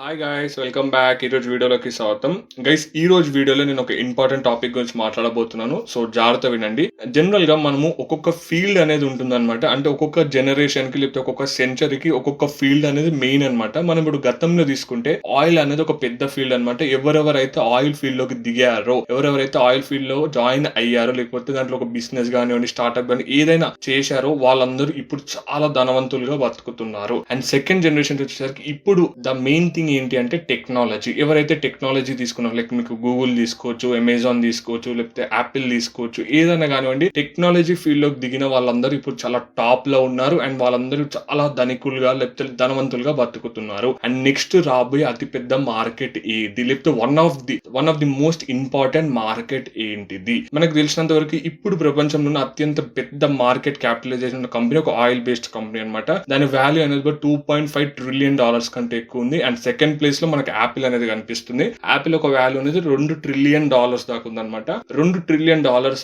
Hi guys, welcome back. ఈరోజు వీడియోలోకి స్వాగతం. గైస్, ఈ రోజు వీడియోలో నేను ఒక ఇంపార్టెంట్ టాపిక్ గురించి మాట్లాడబోతున్నాను. సో జాగ్రత్త వినండి. జనరల్ గా మనము ఒక్కొక్క ఫీల్డ్ అనేది ఉంటుందన్నమాట. అంటే ఒక్కొక్క జనరేషన్ కి లేకపోతే ఒక్కొక్క సెంచరీకి ఒక్కొక్క ఫీల్డ్ అనేది మెయిన్ అన్నమాట. మనం ఇప్పుడు గతంలో తీసుకుంటే ఆయిల్ అనేది ఒక పెద్ద ఫీల్డ్ అన్నమాట. ఎవరెవరైతే ఆయిల్ ఫీల్డ్ లోకి దిగారో, ఎవరెవరైతే ఆయిల్ ఫీల్డ్ లో జాయిన్ అయ్యారో, లేకపోతే దాంట్లో ఒక బిజినెస్ కానివ్వండి, స్టార్ట్అప్ కానీ ఏదైనా చేశారో వాళ్ళందరూ ఇప్పుడు చాలా ధనవంతులుగా బతుకుతున్నారు. అండ్ సెకండ్ జనరేషన్ వచ్చేసరికి ఇప్పుడు ద మెయిన్ థింగ్ ఏంటి అంటే టెక్నాలజీ. ఎవరైతే టెక్నాలజీ తీసుకున్నారో, లైక్ మీకు గూగుల్ తీసుకోవచ్చు, అమెజాన్ తీసుకోవచ్చు, లేకపోతే యాపిల్ తీసుకోవచ్చు, ఏదైనా కానివ్వండి, టెక్నాలజీ ఫీల్డ్ లోకి దిగిన వాళ్ళందరూ ఇప్పుడు చాలా టాప్ లో ఉన్నారు. అండ్ వాళ్ళందరూ చాలా ధనికులుగా లేకపోతే ధనవంతులుగా బతుకుతున్నారు. అండ్ నెక్స్ట్ రాబోయే అతిపెద్ద మార్కెట్ ఏది, లేకపోతే one of the most important market ఏంటిది? మనకు తెలిసినంత వరకు ఇప్పుడు ప్రపంచంలో ఉన్న అత్యంత పెద్ద మార్కెట్ క్యాపిటలైజేషన్ ఉన్న కంపెనీ ఒక ఆయిల్ బేస్డ్ కంపెనీ అనమాట. దాని వాల్యూ అనేది $2.5 ట్రిలియన్ కంటే ఎక్కువ ఉంది. అండ్ సెకండ్ ప్లేస్ లో మనకి యాపిల్ అనేది కనిపిస్తుంది. యాపిల్ ఒక వాల్యూ అనేది $2 ట్రిలియన్ దాకా ఉందన్నమాట. $2 ట్రిలియన్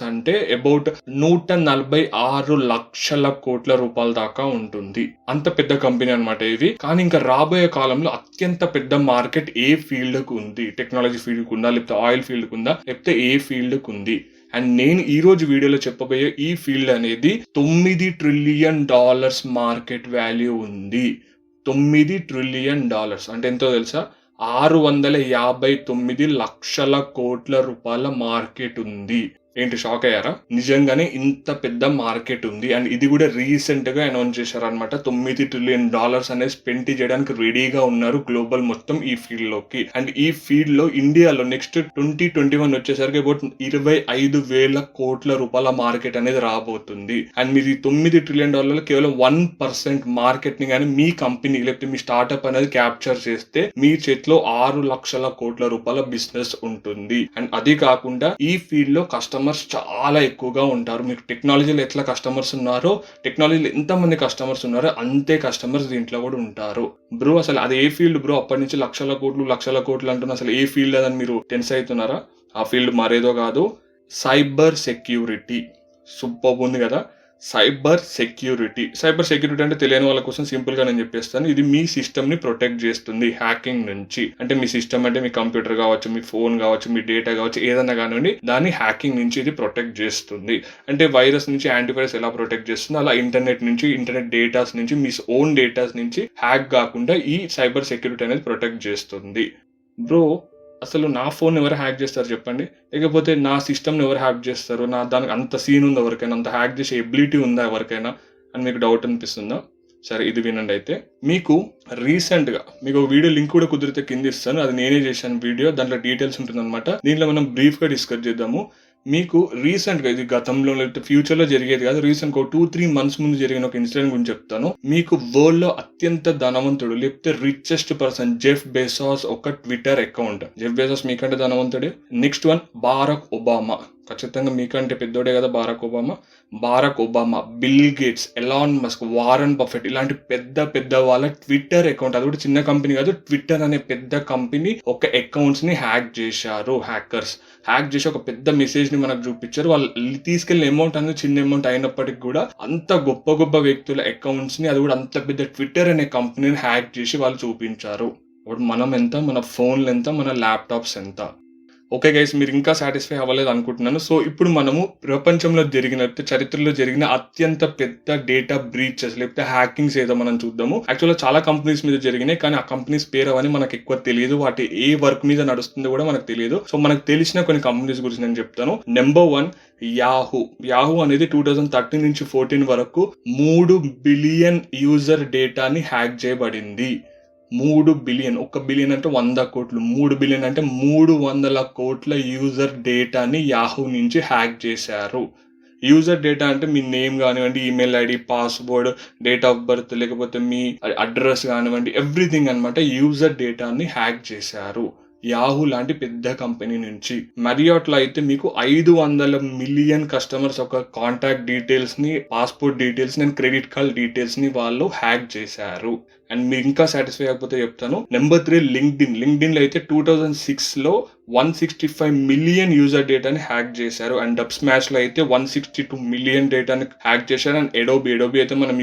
అంటే అబౌట్ 146 లక్షల కోట్ల రూపాయల దాకా ఉంటుంది. అంత పెద్ద కంపెనీ అనమాట ఇది. కానీ ఇంకా రాబోయే కాలంలో అత్యంత పెద్ద మార్కెట్ ఏ ఫీల్డ్ కు ఉంది? టెక్నాలజీ ఫీల్డ్ కు ఉందా, లేకపోతే ఆయిల్ ఫీల్డ్ కు ఉందా, లేకపోతే ఏ ఫీల్డ్ కు ఉంది? అండ్ నేను ఈ రోజు వీడియోలో చెప్పబోయే ఈ ఫీల్డ్ అనేది $9 ట్రిలియన్ మార్కెట్ వాల్యూ ఉంది. $9 ట్రిలియన్ అంటే ఎంతో తెలుసా? 659 లక్షల కోట్ల రూపాయల మార్కెట్ ఉంది. ఏంటి, షాక్ అయ్యారా? నిజంగానే ఇంత పెద్ద మార్కెట్ ఉంది. అండ్ ఇది కూడా రీసెంట్ గా అనౌన్స్ చేశారనమాట. $9 ట్రిలియన్ అనేది స్పెండ్ చేయడానికి రెడీగా ఉన్నారు గ్లోబల్ మొత్తం ఈ ఫీల్డ్ లోకి. అండ్ ఈ ఫీల్డ్ లో ఇండియాలో నెక్స్ట్ 2021 వచ్చేసరికి అబౌట్ 25,000 కోట్ల రూపాయల మార్కెట్ అనేది రాబోతుంది. అండ్ మీది $9 ట్రిలియన్ కేవలం 1% మార్కెట్ ని కానీ మీ కంపెనీ లేకపోతే మీ స్టార్ట్అప్ అనేది క్యాప్చర్ చేస్తే మీ చేతిలో 6 లక్షల కోట్ల రూపాయల బిజినెస్ ఉంటుంది. అండ్ అది కాకుండా ఈ ఫీల్డ్ లో కస్టమర్స్ చాలా ఎక్కువగా ఉంటారు. మీకు టెక్నాలజీలో ఎట్లా కస్టమర్స్ ఉన్నారో, టెక్నాలజీలో ఎంతమంది కస్టమర్స్ ఉన్నారో అంతే కస్టమర్స్ దీంట్లో కూడా ఉంటారు. బ్రో, అసలు అది ఏ ఫీల్డ్ బ్రో? అప్పటి నుంచి లక్షల కోట్లు అంటున్నా, అసలు ఏ ఫీల్డ్ అదని మీరు టెన్స్ అవుతున్నారా? ఆ ఫీల్డ్ మరేదో కాదు, సైబర్ సెక్యూరిటీ. సూపర్ ఉంది కదా. సైబర్ సెక్యూరిటీ అంటే తెలియని వాళ్ళ కోసం సింపుల్ గా నేను చెప్పేస్తాను. ఇది మీ సిస్టమ్ ని ప్రొటెక్ట్ చేస్తుంది హ్యాకింగ్ నుంచి. అంటే మీ సిస్టమ్ అంటే మీ కంప్యూటర్ కావచ్చు, మీ ఫోన్ కావచ్చు, మీ డేటా కావచ్చు, ఏదైనా కానివ్వండి, దాన్ని హ్యాకింగ్ నుంచి ఇది ప్రొటెక్ట్ చేస్తుంది. అంటే వైరస్ నుంచి యాంటీవైరస్ ఎలా ప్రొటెక్ట్ చేస్తుందో అలా ఇంటర్నెట్ డేటాస్ నుంచి, మీ ఓన్ డేటాస్ నుంచి హ్యాక్ కాకుండా ఈ సైబర్ సెక్యూరిటీ అనేది ప్రొటెక్ట్ చేస్తుంది. బ్రో, అసలు నా ఫోన్ ఎవరు హ్యాక్ చేస్తారు చెప్పండి? లేకపోతే నా సిస్టమ్ని ఎవరు హ్యాక్ చేస్తారు? దానికి అంత సీన్ ఉందా ఎవరికైనా? అంత హ్యాక్ చేసే ఎబిలిటీ ఉందా ఎవరికైనా అని మీకు డౌట్ అనిపిస్తుందా? సరే, ఇది వినండి. అయితే మీకు రీసెంట్గా మీకు ఒక వీడియో లింక్ కూడా కుదిరితే కింద ఇస్తాను. అది నేనే చేశాను వీడియో. దాంట్లో డీటెయిల్స్ ఉంటుందన్నమాట. దీంట్లో మనం బ్రీఫ్గా డిస్కస్ చేద్దాము. మీకు రీసెంట్గా, ఇది గతంలో లేకపోతే ఫ్యూచర్లో జరిగేది కాదు, రీసెంట్గా 2-3 మంత్స్ ముందు జరిగిన ఒక ఇన్సిడెంట్ గురించి చెప్తాను. మీకు వరల్డ్ లో అత్యంత ధనవంతుడు లేకపోతే రిచెస్ట్ పర్సన్ జెఫ్ బెజోస్ ఒక ట్విట్టర్ అకౌంట్. జెఫ్ బెజోస్ మీకంటే ధనవంతుడే. Next one Barack Obama. ఖచ్చితంగా మీకంటే పెద్దోడే కదా Barack Obama, Bill Gates, Elon Musk, Warren Buffett, ఇలాంటి పెద్ద వాళ్ళ ట్విట్టర్ అకౌంట్. అది కూడా చిన్న కంపెనీ కాదు, ట్విట్టర్ అనే పెద్ద కంపెనీ ఒక అకౌంట్స్ ని హ్యాక్ చేశారు. హ్యాకర్స్ హ్యాక్ చేసి ఒక పెద్ద మెసేజ్ ని మనకు చూపించారు. వాళ్ళు తీసుకెళ్లిన అమౌంట్ అనేది చిన్న అమౌంట్ అయినప్పటికీ కూడా అంత గొప్ప వ్యక్తుల అకౌంట్స్ ని, అది కూడా అంత పెద్ద ట్విట్టర్ అనే కంపెనీని హ్యాక్ చేసి వాళ్ళు చూపించారు. ఇప్పుడు మనం ఎంత, మన ఫోన్లు ఎంత, మన ల్యాప్టాప్స్ ఎంత? ఓకే గైస్, మీరు ఇంకా సాటిస్ఫై అవ్వలేదు అనుకుంటున్నాను. సో ఇప్పుడు మనము ప్రపంచంలో చరిత్రలో జరిగిన అత్యంత పెద్ద డేటా బ్రీచెస్ లేకపోతే హ్యాకింగ్స్ ఏదో మనం చూద్దాము. యాక్చువల్గా చాలా కంపెనీస్ మీద జరిగినాయి, కానీ ఆ కంపెనీస్ పేరు అవన్నీ మనకు ఎక్కువ తెలియదు. వాటి ఏ వర్క్ మీద నడుస్తుందో కూడా మనకు తెలియదు. సో మనకు తెలిసిన కొన్ని కంపెనీస్ గురించి నేను చెప్తాను. నెంబర్ 1, యాహూ అనేది 2013 నుంచి 14 వరకు 3 బిలియన్ యూజర్ డేటాని హ్యాక్ చేయబడింది. 3 బిలియన్, 1 బిలియన్ అంటే 100 కోట్లు, 3 బిలియన్ అంటే 300 కోట్ల యూజర్ డేటాని యాహూ నుంచి హ్యాక్ చేశారు. యూజర్ డేటా అంటే మీ నేమ్ కానివ్వండి, email ID, password, date of birth, లేకపోతే మీ అడ్రస్ కానివ్వండి, ఎవ్రీథింగ్ అనమాట. యూజర్ డేటాని హ్యాక్ చేశారు యాహూ లాంటి పెద్ద కంపెనీ నుంచి. మరియాట్లో అయితే మీకు 500 మిలియన్ కస్టమర్స్ ఒక కాంటాక్ట్ డీటెయిల్స్ ని, పాస్పోర్ట్ డీటెయిల్స్ ని, క్రెడిట్ కార్డ్ డీటెయిల్స్ ని వాళ్ళు హ్యాక్ చేశారు. అండ్ మీరు ఇంకా సాటిస్ఫై కాకపోతే చెప్తాను. నెంబర్ 3 లింక్డ్ఇన్ లో అయితే 2006లో 165 మిలియన్ యూజర్ డేటాని హ్యాక్ చేశారు. అండ్ డబ్ స్మాష్ లో అయితే 162 మిలియన్ డేటాని హ్యాక్ చేశారు. అండ్ ఎడోబీ అయితే మనం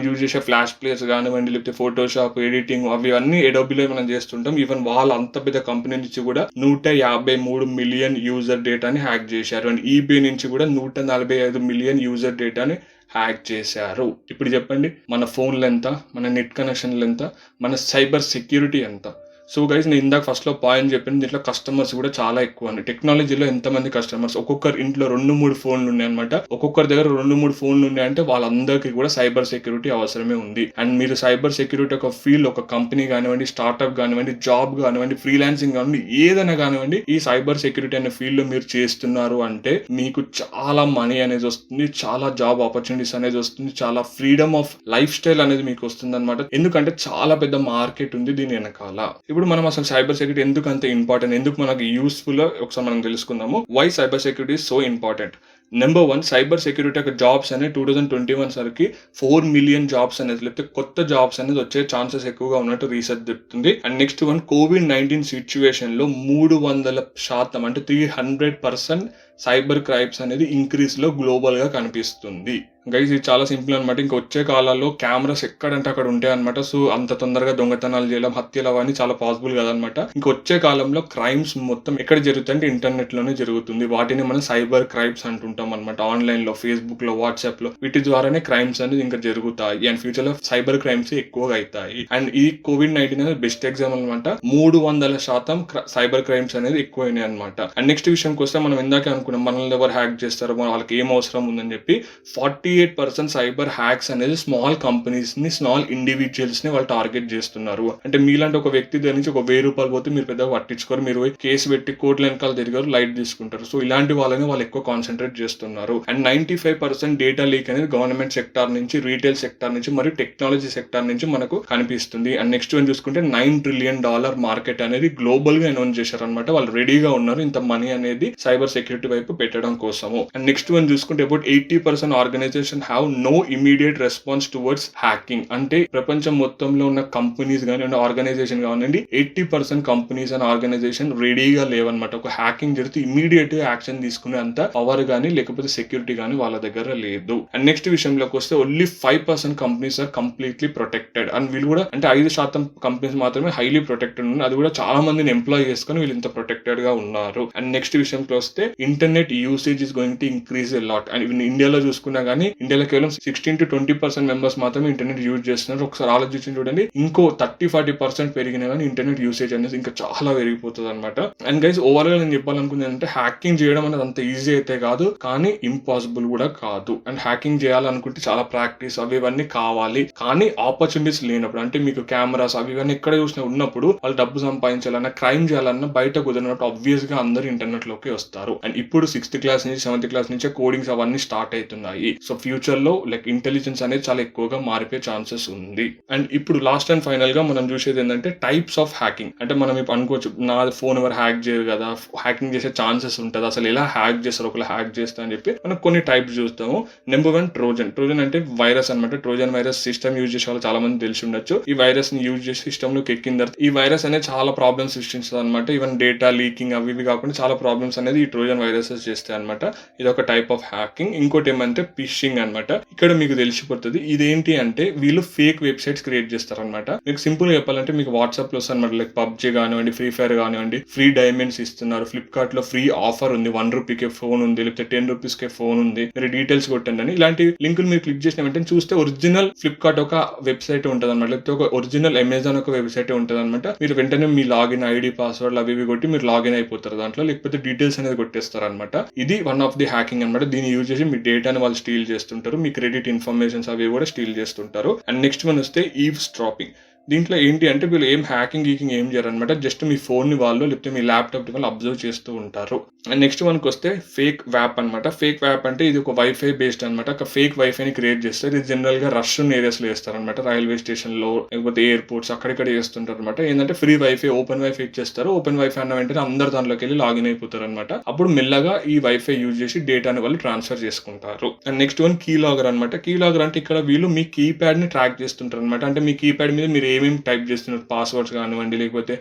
యూజ్ చేసే ఫ్లాష్ ప్లేస్ కానివ్వండి, లేకపోతే ఫోటోషాప్ ఎడిటింగ్ అన్ని ఎడోబీలో మనం చేస్తుంటాం. ఈవెన్ వాళ్ళ అంత పెద్ద కంపెనీ నుంచి కూడా 153 మిలియన్ యూజర్ డేటాని హ్యాక్ చేశారు. అండ్ ఈబే నుంచి కూడా 145 మిలియన్ యూజర్ డేటాని హ్యాక్ చేశారు. ఇప్పుడు చెప్పండి, మన ఫోన్లు ఎంత, మన నెట్ కనెక్షన్లు ఎంత, మన సైబర్ సెక్యూరిటీ ఎంత? సో గైస్, నేను ఇందాక ఫస్ట్ లో పాయింట్ చెప్పాను, దీంట్లో కస్టమర్స్ కూడా చాలా ఎక్కువ అండి. టెక్నాలజీలో ఎంతమంది కస్టమర్స్, ఒక్కొక్కరి ఇంట్లో 2-3 ఫోన్లు ఉన్నాయన్నమాట. ఒక్కొక్కరి దగ్గర 2-3 ఫోన్లు ఉన్నాయంటే వాళ్ళందరికీ కూడా సైబర్ సెక్యూరిటీ అవసరమే ఉంది. అండ్ మీరు సైబర్ సెక్యూరిటీ ఒక ఫీల్డ్, ఒక కంపెనీ కానివ్వండి, స్టార్ట్అప్ కానివ్వండి, జాబ్ కానివ్వండి, ఫ్రీలాన్సింగ్ కానివ్వండి, ఏదైనా కానివ్వండి, ఈ సైబర్ సెక్యూరిటీ అనే ఫీల్డ్ లో మీరు చేస్తున్నారు అంటే మీకు చాలా మనీ అనేది వస్తుంది, చాలా జాబ్ ఆపర్చునిటీస్ అనేది వస్తుంది, చాలా ఫ్రీడమ్ ఆఫ్ లైఫ్ స్టైల్ అనేది మీకు వస్తుంది అనమాట. ఎందుకంటే చాలా పెద్ద మార్కెట్ ఉంది దీని వెనకాల. ఇప్పుడు మనం అసలు సైబర్ సెక్యూరిటీ ఎందుకు అంత ఇంపార్టెంట్, ఎందుకు మనకు యూస్ఫుల్ ఒకసారి మనం తెలుసుకుందాము. Why cyber security is so important. Number 1, cyber security యొక్క జాబ్స్ అనేది 2021 సరికి 4 మిలియన్ జాబ్స్ అనేది, లేకపోతే కొత్త జాబ్స్ అనేది వచ్చే ఛాన్సెస్ ఎక్కువగా ఉన్నట్టు రీసెర్చ్ చెప్తుంది. అండ్ నెక్స్ట్ 1, COVID-19 సిచ్యువేషన్ లో 300% అంటే 300% సైబర్ క్రైమ్స్ అనేది ఇంక్రీజ్ లో గ్లోబల్ గా కనిపిస్తుంది. గైస్, ఇది చాలా సింపుల్ అనమాట. ఇంకా వచ్చే కాలాల్లో కెమెరాస్ ఎక్కడంటే అక్కడ ఉంటాయి అనమాట. సో అంత తొందరగా దొంగతనాలు చేయడం, హత్యలు అవన్నీ చాలా పాసిబుల్ కదనమాట. ఇంకా వచ్చే కాలంలో క్రైమ్స్ మొత్తం ఎక్కడ జరుగుతుంటే ఇంటర్నెట్ లోనే జరుగుతుంది. వాటిని మనం సైబర్ క్రైమ్స్ అంటుంటాం అనమాట. ఆన్లైన్ లో, ఫేస్బుక్ లో, వాట్సాప్ లో, వీటి ద్వారానే క్రైమ్స్ అనేది ఇంకా జరుగుతాయి. అండ్ ఫ్యూచర్ లో సైబర్ క్రైమ్స్ ఎక్కువగా అవుతాయి. అండ్ ఈ COVID-19 అనేది బెస్ట్ ఎగ్జాంపుల్ అనమాట. 300% సైబర్ క్రైమ్స్ అనేది ఎక్కువైనాయి అనమాట. అండ్ నెక్స్ట్ విషయంకి వస్తే, మనం ఇందాకే అనుకున్నాం మనల్ని ఎవరు హ్యాక్ చేస్తారో, వాళ్ళకి ఏం అవసరం ఉందని చెప్పి 48% సైబర్ హ్యాక్స్ అనేది స్మాల్ కంపెనీస్ ని, స్మాల్ ఇండివిజువల్స్ ని వాళ్ళు టార్గెట్ చేస్తున్నారు. అంటే మీలాంటి ఒక వ్యక్తి దగ్గర నుంచి ఒక 1000 రూపాయలు పోతే మీరు పెద్దగా పట్టించుకోరు, మీరు కేసు పెట్టి కోర్టుల వెనకాల తిరిగారు, లైట్ తీసుకుంటారు. సో ఇలాంటి వాళ్ళని వాళ్ళు ఎక్కువ కాన్సన్ట్రేట్ చేస్తున్నారు. అండ్ 95% డేటా లీక్ అనేది గవర్నమెంట్ సెక్టార్ నుంచి, రీటైల్ సెక్టార్ నుంచి మరియు టెక్నాలజీ సెక్టార్ నుంచి మనకు కనిపిస్తుంది. అండ్ నెక్స్ట్ వన్ చూసుకుంటే $9 ట్రిలియన్ మార్కెట్ అనేది గ్లోబల్ గా అనౌన్స్ చేశారు అనమాట. వాళ్ళు రెడీగా ఉన్నారు ఇంత మనీ అనేది సైబర్ సెక్యూరిటీ వైపు పెట్టడం కోసము. అండ్ నెక్స్ట్ వన్ చూసుకుంటే about 80% organisation have no immediate response towards hacking. అంటే ప్రపంచం మొత్తంలో ఉన్న కంపెనీస్ కానివ్వండి, ఆర్గనైజేషన్ కానివ్వండి, 80% కంపెనీస్ అండ్ ఆర్గనైజేషన్ రెడీగా లేవన్నమాట. ఒక హ్యాకింగ్ జరిగితే ఇమీడియట్ గా యాక్షన్ తీసుకునే అంత పవర్ గానీ లేకపోతే సెక్యూరిటీ గానీ వాళ్ళ దగ్గర లేదు. అండ్ నెక్స్ట్ విషయంలోకి వస్తే only 5% companies are completely protected. And వీళ్ళు కూడా అంటే 5% కంపెనీస్ మాత్రమే హైలీ ప్రొటెక్టెడ్ ఉన్నాయి. అది కూడా చాలా మందిని ఎంప్లాయ్ చేసుకుని వీళ్ళు ఇంత ప్రొటెక్టెడ్ గా ఉన్నారు. అండ్ నెక్స్ట్ విషయంకి వస్తే internet usage is going to increase a lot. And ఇండియాలో చూసుకున్నా కానీ ఇండియాలో కేవలం 16-20% మెంబర్స్ మాత్రమే ఇంటర్నెట్ యూజ్ చేస్తున్నారు. ఒకసారి ఆలోచించి చూడండి, ఇంకో 30-40% పెరిగినా కానీ ఇంటర్నెట్ యూసేజ్ అనేది ఇంకా చాలా పెరిగిపోతుంది అనమాట. అండ్ గైస్, ఓవరాల్ నేను చెప్పాలనుకుంది అంటే హ్యాకింగ్ చేయడం అనేది అంత ఈజీ అయితే కాదు, కానీ ఇంపాసిబుల్ కూడా కాదు. అండ్ హ్యాకింగ్ చేయాలనుకుంటే చాలా ప్రాక్టీస్ అవి ఇవన్నీ కావాలి. కానీ ఆపర్చునిటీస్ లేనప్పుడు, అంటే మీకు కెమెరాస్ అవి ఇవన్నీ ఎక్కడ చూసినా ఉన్నప్పుడు, వాళ్ళు డబ్బు సంపాదించాలన్నా, క్రైమ్ చేయాలన్నా బయట కుదిరినప్పుడు ఆబ్వియస్ గా అందరూ ఇంటర్నెట్ లోకి వస్తారు. అండ్ ఇప్పుడు 6th క్లాస్ నుంచి 7th క్లాస్ నుంచే కోడింగ్స్ అవన్నీ స్టార్ట్ అవుతున్నాయి. సో ఫ్యూచర్ లో లైక్ ఇంటెలిజెన్స్ అనేది చాలా ఎక్కువగా మారిపోయే ఛాన్సెస్ ఉంది. అండ్ ఇప్పుడు లాస్ట్ అండ్ ఫైనల్ గా మనం చూసేది ఏంటంటే టైప్స్ ఆఫ్ హ్యాకింగ్. అంటే మనం ఇప్పుడు అనుకోవచ్చు, నా ఫోన్ ఎవరు హ్యాక్ చేయరు కదా, హ్యాకింగ్ చేసే ఛాన్సెస్ ఉంటుంది, అసలు ఎలా హ్యాక్ చేస్తారు, ఒకవేళ హ్యాక్ చేస్తా అని చెప్పి మనం కొన్ని టైప్స్ చూస్తాము. నెంబర్ 1, ట్రోజన్ అంటే వైరస్ అనమాట. ట్రోజన్ వైరస్ సిస్టమ్ యూజ్ చేసే వాళ్ళు చాలా మంది తెలిసి ఉండొచ్చు. ఈ వైరస్ ని యూజ్ చేసి సిస్టమ్ లోకి ఎక్కిన తర్వాత ఈ వైరస్ అనేది చాలా ప్రాబ్లమ్స్ సృష్టిస్తుంది అనమాట. ఈవెన్ డేటా లీకింగ్ అవి ఇవి కాకుండా చాలా ప్రాబ్లమ్స్ అనేది ఈ ట్రోజన్ వైరసెస్ చేస్తాయి అనమాట. ఇది ఒక టైప్ ఆఫ్ హ్యాకింగ్. ఇంకోటి ఏమంటే ఫిషింగ్ అనమాట. ఇక్కడ మీకు తెలిసిపోతుంది ఇదేంటి అంటే వీళ్ళు ఫేక్ వెబ్సైట్స్ క్రియేట్ చేస్తారనమాట. మీకు సింపుల్ గా చెప్పాలంటే మీకు వాట్సాప్ లో వస్తారనమాట. లైక్ పబ్జీ కానివ్వండి, ఫ్రీ ఫైర్ కానివ్వండి, ఫ్రీ డైమండ్స్ ఇస్తున్నారు, ఫ్లిప్కార్ట్ లో ఫ్రీ ఆఫర్ ఉంది, ₹1 ఫోన్ ఉంది, లేకపోతే ₹10 ఫోన్ ఉంది, మీరు డీటెయిల్స్ కొట్టండి అని ఇలాంటి లింకులు మీరు క్లిక్ చేసిన వెంటనే చూస్తే ఒరిజినల్ ఫ్లిప్కార్ట్ ఒక వెబ్సైట్ ఉంటుంది అనమాట, లేకపోతే ఒక ఒరిజినల్ అమెజాన్ ఒక వెబ్సైట్ ఉంటుంది అనమాట. మీరు వెంటనే మీ లాగిన్ ఐడి పాస్వర్డ్ అవి ఇవి కొట్టి మీరు లాగిన్ అయిపోతారు దాంట్లో, లేకపోతే డీటెయిల్స్ అనేది కొట్టేస్తారు అనమాట. ఇది వన్ ఆఫ్ ది హ్యాకింగ్ అనమాట. దీన్ని యూజ్ చేసి మీ డేటాని వాళ్ళు స్టీల్ చేస్తుంటారు, మీ క్రెడిట్ ఇన్ఫర్మేషన్స్ అవి కూడా స్టీల్ చేస్తుంటారు. అండ్ నెక్స్ట్ వన్ వస్తే ఈవ్ స్ట్రాపింగ్. దీంట్లో ఏంటి అంటే వీళ్ళు ఏం హ్యాకింగ్ ఏం చేయరనమాట. జస్ట్ మీ ఫోన్ ని వాళ్ళు లేకపోతే మీ ల్యాప్టాప్ ని వాళ్ళు అబ్జర్వ్ చేస్తూ ఉంటారు. అండ్ నెక్స్ట్ మనకి వస్తే ఫేక్ వ్యాప్ అనమాట. ఫేక్ వ్యాప్ అంటే ఇది ఒక వైఫై బేస్డ్ అనమాట. ఒక ఫేక్ వైఫైని క్రియేట్ చేస్తారు. ఇది జనరల్ గా రష్ ఉన్న ఏరియాస్ లో చేస్తారనమాట. రైల్వే స్టేషన్ లో లేకపోతే ఎయిర్పోర్ట్స్ అక్కడిక్కడ చేస్తుంటారు అనమాట. ఏంటంటే ఫ్రీ వైఫై, ఓపెన్ వైఫై ఇచ్చేస్తారు. ఓపెన్ వైఫై అన్న వెంటనే అందరు దాంట్లోకి వెళ్ళి లాగిన్ అయిపోతారు అనమాట. అప్పుడు మెల్లగా ఈ వైఫై యూజ్ చేసి డేటాని వాళ్ళు ట్రాన్స్ఫర్ చేసుకుంటారు. And next one key logger అనమాట. కీ లాగర్ అంటే ఇక్కడ వీళ్ళు మీ కీప్యాడ్ ని ట్రాక్ చేస్తుంటారు అనమాట. అంటే మీ కీప్యాడ్ మీద మీరు ఏమేమి టైప్ చేస్తున్నారు, పాస్వర్డ్స్ కానివ్వండి లేకపోతే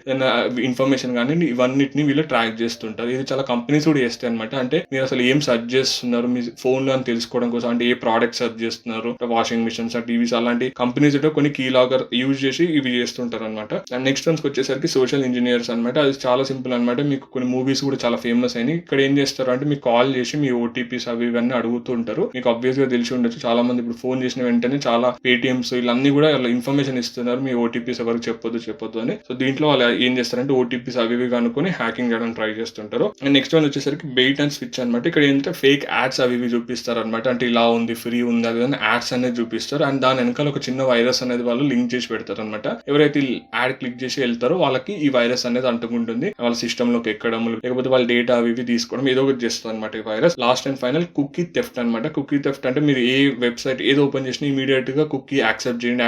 ఇన్ఫర్మేషన్ కానివ్వండి, ఇవన్నిటిని వీళ్ళు ట్రాక్ చేస్తుంటారు. ఇది చాలా కంపెనీస్ కూడా చేస్తాయి అనమాట. అంటే మీరు అసలు ఏం సర్చ్ చేస్తున్నారు మీ ఫోన్ లో అని తెలుసుకోవడం కోసం, అంటే ఏ ప్రోడక్ట్ సర్చ్ చేస్తున్నారు, వాషింగ్ మిషన్స్, టీవీస్, అలాంటి కంపెనీస్ కొన్ని కీ లాగర్ యూజ్ చేసి ఇవి చేస్తుంటారు అనమాట. అండ్ నెక్స్ట్ వన్స్ వచ్చేసరికి సోషల్ ఇంజనీర్స్ అనమాట. అది చాలా సింపుల్ అనమాట. మీకు కొన్ని మూవీస్ కూడా చాలా ఫేమస్ అయినాయి. ఇక్కడ ఏం చేస్తారు అంటే మీకు కాల్ చేసి మీ ఓటీపీస్ అవి ఇవన్నీ అడుగుతూ ఉంటారు. మీకు ఆబ్వియస్ గా తెలిసి ఉండొచ్చు, చాలా మంది ఇప్పుడు ఫోన్ చేసిన వెంటనే చాలా పేటిఎంస్ ఇవన్నీ కూడా ఇన్ఫర్మేషన్ ఇస్తున్నారు, మీ ఓటీపీస్ ఎవరికి చెప్పొద్దు అని. సో దీంట్లో వాళ్ళు ఏం చేస్తారంటే ఓటీపీస్ అవి ఇవి కనుక్కొని హ్యాకింగ్ చేయడానికి ట్రై చేస్తుంటారు. అండ్ నెక్స్ట్ వన్ వచ్చేసరికి బెయిట్ అండ్ స్విచ్ అనమాట. ఇక్కడ ఏంటంటే ఫేక్ యాడ్స్ అవి ఇవి చూపిస్తారు అనమాట. అంటే ఇలా ఉంది, ఫ్రీ ఉంది, అది యాడ్స్ అనేది చూపిస్తారు. అండ్ దాని వెనకాల ఒక చిన్న వైరస్ అనేది వాళ్ళు లింక్ చేసి పెడతారు అనమాట. ఎవరైతే యాడ్ క్లిక్ చేసి వెళ్తారో వాళ్ళకి ఈ వైరస్ అనేది అంటుకుంటుంది. వాళ్ళ సిస్టమ్ లోకి ఎక్కడం లేకపోతే వాళ్ళ డేటా అవి ఇవి తీసుకోవడం ఏదో ఒకటి చేస్తుంది అనమాట ఈ virus. Last and final cookie theft అనమాట. కుకీ థెఫ్ట్ అంటే మీరు ఏ వెబ్సైట్ ఏది ఓపెన్ చేసినా ఇమీడియట్ గా కుకీ యాక్సెప్ట్ చేయండి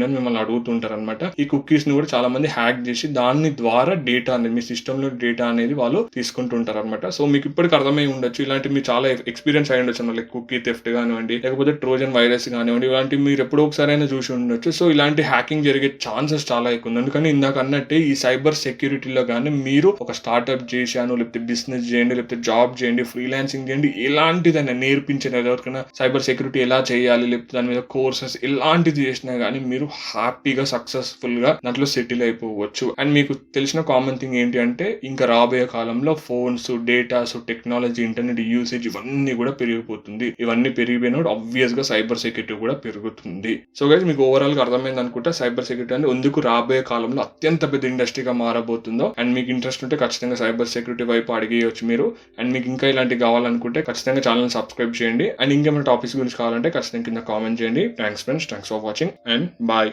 అని మిమ్మల్ని అడుగుతుంటారు అనమాట. ఈ కుకీస్ ని కూడా చాలా మంది హ్యాక్ చేసి దాని ద్వారా డేటా అనేది మీ సిస్టమ్ లో డేటా అనేది వాళ్ళు తీసుకుంటుంటారు అనమాట. సో మీకు ఇప్పటికి అర్థమై ఉండొచ్చు, ఇలాంటి మీరు చాలా ఎక్స్పీరియన్స్ అయి ఉండొచ్చు లైక్ కుకీ థెఫ్ట్ కానివ్వండి లేకపోతే ట్రోజన్ వైరస్ కానివ్వండి, ఇలాంటి మీరు ఎప్పుడో ఒకసారి అయినా చూసి ఉండొచ్చు. సో ఇలాంటి హ్యాకింగ్ జరిగే ఛాన్సెస్ చాలా ఎక్కువ ఉంది. అందుకని ఇందాక అన్నట్టే ఈ సైబర్ సెక్యూరిటీలో కానీ మీరు ఒక స్టార్ట్అప్ చేశాను, లేకపోతే బిజినెస్ చేయండి, లేకపోతే జాబ్ చేయండి, ఫ్రీలాన్సింగ్ చేయండి, ఎలాంటిదైనా నేర్పించిన ఎవరికైనా సైబర్ సెక్యూరిటీ ఎలా చేయాలి, లేకపోతే దాని మీద కోర్సెస్ ఇలాంటిది చేసినా కానీ మీరు హ్యాపీగా సక్సెస్ఫుల్ గా దాంట్లో సెటిల్ అయిపోవచ్చు. అండ్ మీకు తెలిసిన కామన్ థింగ్ ఏంటి అంటే ఇంకా రాబోయే కాలంలో phones, datas, technology, internet usage ఇవన్నీ కూడా పెరిగిపోతుంది. ఇవన్నీ పెరిగిపోయినప్పుడు ఆబ్వియస్ గా సైబర్ సెక్యూరిటీ కూడా పెరుగుతుంది. సో గైస్ మీకు ఓవరాల్ గా అర్థమైంది అనుకుంటా సైబర్ సెక్యూరిటీ అనేది ఎందుకు రాబోయే కాలంలో అత్యంత పెద్ద ఇండస్ట్రీగా మారబోతుందో. అండ్ మీకు ఇంట్రెస్ట్ ఉంటే ఖచ్చితంగా సైబర్ సెక్యూరిటీ వైపు అడిగేయచ్చు మీరు. అండ్ మీకు ఇంకా ఇలాంటివి కావాలనుకుంటే ఖచ్చితంగా ఛానల్ సబ్స్క్రైబ్ చేయండి. అండ్ ఇంకేమైనా టాపిక్స్ గురించి కావాలంటే ఖచ్చితంగా కింద కామెంట్ చేయండి. Thanks friends, thanks for watching and bye.